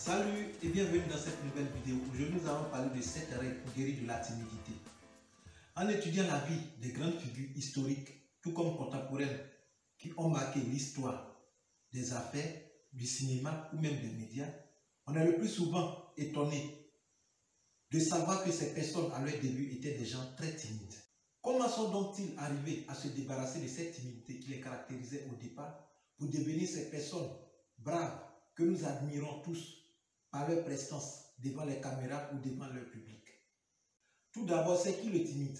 Salut et bienvenue dans cette nouvelle vidéo. Aujourd'hui, nous allons parler de 7 règles pour guérir de la timidité. En étudiant la vie des grandes figures historiques, tout comme contemporaines, qui ont marqué l'histoire des affaires, du cinéma ou même des médias, on est le plus souvent étonné de savoir que ces personnes à leur début étaient des gens très timides. Comment sont donc-ils arrivés à se débarrasser de cette timidité qui les caractérisait au départ pour devenir ces personnes braves que nous admirons tous par leur prestance devant les caméras ou devant leur public? Tout d'abord, c'est qui le timide?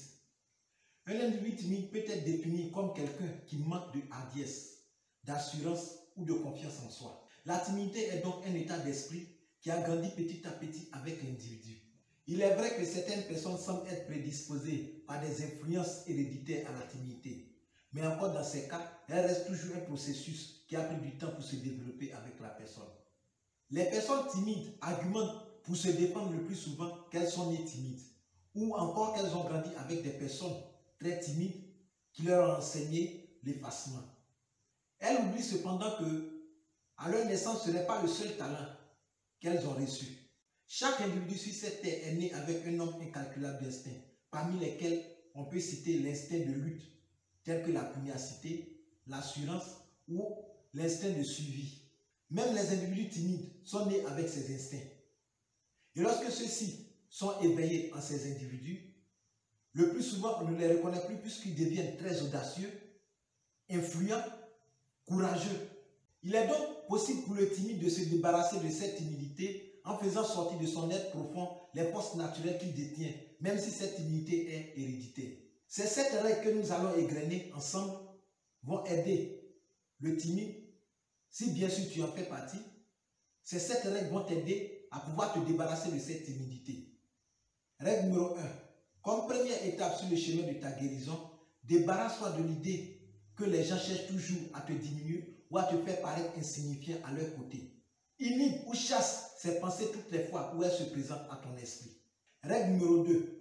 Un individu timide peut être défini comme quelqu'un qui manque de hardiesse, d'assurance ou de confiance en soi. La timidité est donc un état d'esprit qui a grandi petit à petit avec l'individu. Il est vrai que certaines personnes semblent être prédisposées par des influences héréditaires à la timidité. Mais encore dans ces cas, elle reste toujours un processus qui a pris du temps pour se développer avec la personne. Les personnes timides argumentent pour se défendre le plus souvent qu'elles sont nées timides ou encore qu'elles ont grandi avec des personnes très timides qui leur ont enseigné l'effacement. Elles oublient cependant que à leur naissance, ce n'est pas le seul talent qu'elles ont reçu. Chaque individu sur cette terre est né avec un nombre incalculable d'instincts, parmi lesquels on peut citer l'instinct de lutte, tel que la pugnacité, l'assurance ou l'instinct de suivi. Même les individus timides sont nés avec ces instincts. Et lorsque ceux-ci sont éveillés en ces individus, le plus souvent on ne les reconnaît plus puisqu'ils deviennent très audacieux, influents, courageux. Il est donc possible pour le timide de se débarrasser de cette timidité en faisant sortir de son être profond les forces naturelles qu'il détient, même si cette timidité est héréditaire. Ces 7 règles que nous allons égrener ensemble vont aider le timide, si bien sûr tu en fais partie. Ces 7 règles vont t'aider à pouvoir te débarrasser de cette timidité. Règle numéro 1. Comme première étape sur le chemin de ta guérison, débarrasse-toi de l'idée que les gens cherchent toujours à te diminuer ou à te faire paraître insignifiant à leur côté. Inhibe ou chasse ces pensées toutes les fois où elles se présentent à ton esprit. Règle numéro 2.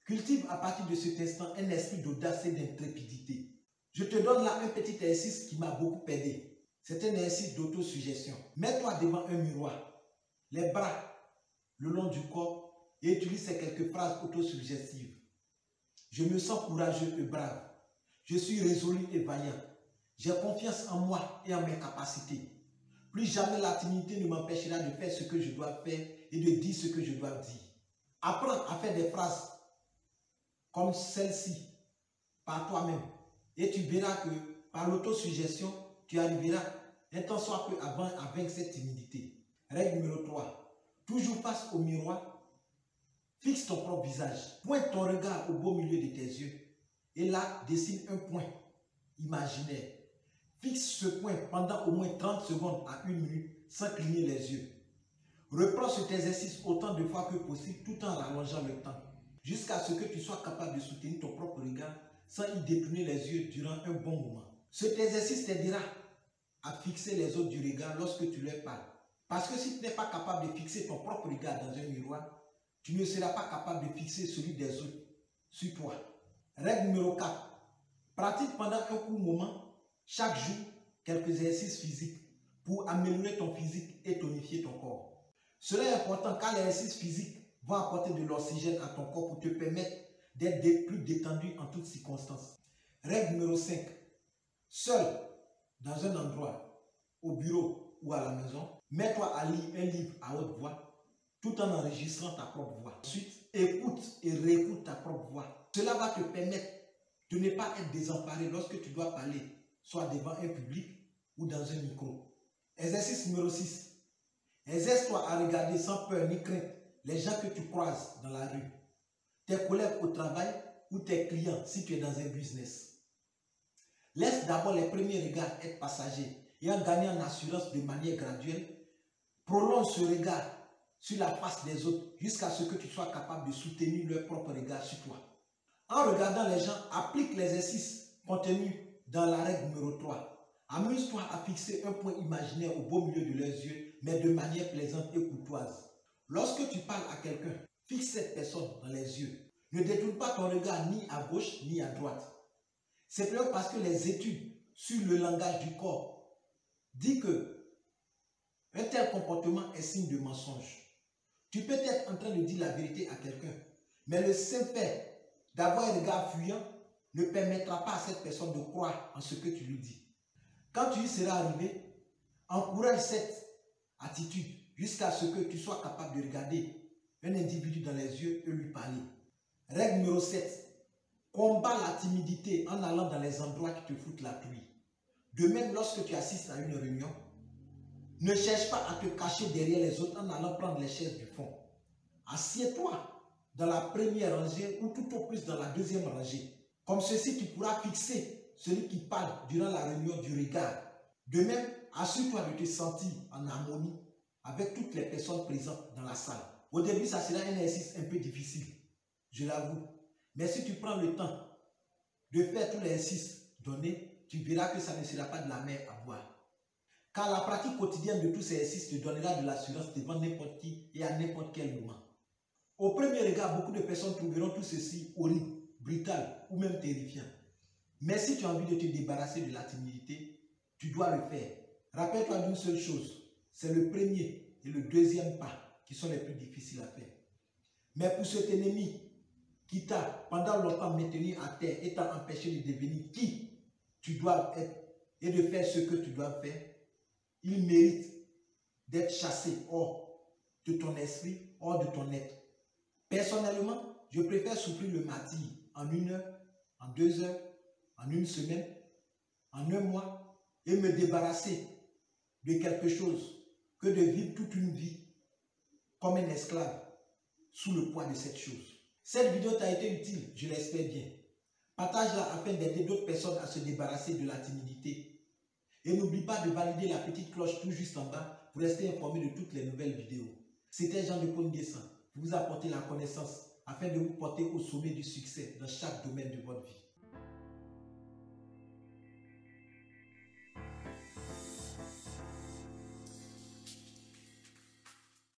Cultive à partir de cet instant un esprit d'audace et d'intrépidité. Je te donne là un petit exercice qui m'a beaucoup aidé. C'est un exercice d'autosuggestion. Mets-toi devant un miroir, les bras le long du corps et utilise ces quelques phrases autosuggestives. Je me sens courageux et brave. Je suis résolu et vaillant. J'ai confiance en moi et en mes capacités. Plus jamais la timidité ne m'empêchera de faire ce que je dois faire et de dire ce que je dois dire. Apprends à faire des phrases comme celle-ci par toi-même et tu verras que par l'autosuggestion, tu arriveras un temps soit peu avant à vaincre cette timidité. Règle numéro 3. Toujours face au miroir, fixe ton propre visage. Pointe ton regard au beau milieu de tes yeux et là, dessine un point imaginaire. Fixe ce point pendant au moins 30 secondes à 1 minute sans cligner les yeux. Reprends cet exercice autant de fois que possible tout en rallongeant le temps jusqu'à ce que tu sois capable de soutenir ton propre regard sans y détourner les yeux durant un bon moment. Cet exercice t'aidera à fixer les autres du regard lorsque tu leur parles. Parce que si tu n'es pas capable de fixer ton propre regard dans un miroir, tu ne seras pas capable de fixer celui des autres sur toi. Règle numéro 4. Pratique pendant un court moment, chaque jour, quelques exercices physiques pour améliorer ton physique et tonifier ton corps. Cela est important car les exercices physiques vont apporter de l'oxygène à ton corps pour te permettre d'être plus détendu en toutes circonstances. Règle numéro 5. Seul, dans un endroit, au bureau ou à la maison, mets-toi à lire un livre à haute voix tout en enregistrant ta propre voix. Ensuite, écoute et réécoute ta propre voix. Cela va te permettre de ne pas être désemparé lorsque tu dois parler, soit devant un public ou dans un micro. Exercice numéro 6. Exerce-toi à regarder sans peur ni crainte les gens que tu croises dans la rue, tes collègues au travail ou tes clients si tu es dans un business. Laisse d'abord les premiers regards être passagers et en gagnant en assurance de manière graduelle, prolonge ce regard sur la face des autres jusqu'à ce que tu sois capable de soutenir leur propre regard sur toi. En regardant les gens, applique l'exercice contenu dans la règle numéro 3. Amuse-toi à fixer un point imaginaire au beau milieu de leurs yeux, mais de manière plaisante et courtoise. Lorsque tu parles à quelqu'un, fixe cette personne dans les yeux. Ne détourne pas ton regard ni à gauche ni à droite. C'est clair parce que les études sur le langage du corps disent que un tel comportement est signe de mensonge. Tu peux être en train de dire la vérité à quelqu'un, mais le simple fait d'avoir un regard fuyant ne permettra pas à cette personne de croire en ce que tu lui dis. Quand tu y seras arrivé, encourage cette attitude jusqu'à ce que tu sois capable de regarder un individu dans les yeux et lui parler. Règle numéro 7. Combat la timidité en allant dans les endroits qui te foutent la pluie. De même, lorsque tu assistes à une réunion, ne cherche pas à te cacher derrière les autres en allant prendre les chaises du fond. Assieds-toi dans la première rangée ou tout au plus dans la deuxième rangée. Comme ceci, tu pourras fixer celui qui parle durant la réunion du regard. De même, assure-toi de te sentir en harmonie avec toutes les personnes présentes dans la salle. Au début, ça sera un exercice un peu difficile, je l'avoue. Mais si tu prends le temps de faire tous les exercices donnés, tu verras que ça ne sera pas de la mer à boire. Car la pratique quotidienne de tous ces exercices te donnera de l'assurance devant n'importe qui et à n'importe quel moment. Au premier regard, beaucoup de personnes trouveront tout ceci horrible, brutal ou même terrifiant. Mais si tu as envie de te débarrasser de la timidité, tu dois le faire. Rappelle-toi d'une seule chose, c'est le premier et le deuxième pas qui sont les plus difficiles à faire. Mais pour cet ennemi qui t'a pendant longtemps maintenu à terre et t'a empêché de devenir qui tu dois être et de faire ce que tu dois faire, il mérite d'être chassé hors de ton esprit, hors de ton être. Personnellement, je préfère souffrir le martyre en 1 heure, en 2 heures, en 1 semaine, en 1 mois et me débarrasser de quelque chose que de vivre toute une vie comme un esclave sous le poids de cette chose. Cette vidéo t'a été utile, je l'espère bien. Partage-la afin d'aider d'autres personnes à se débarrasser de la timidité. Et n'oublie pas de valider la petite cloche tout juste en bas pour rester informé de toutes les nouvelles vidéos. C'était Jean de Ponguessan pour vous apporter la connaissance afin de vous porter au sommet du succès dans chaque domaine de votre vie.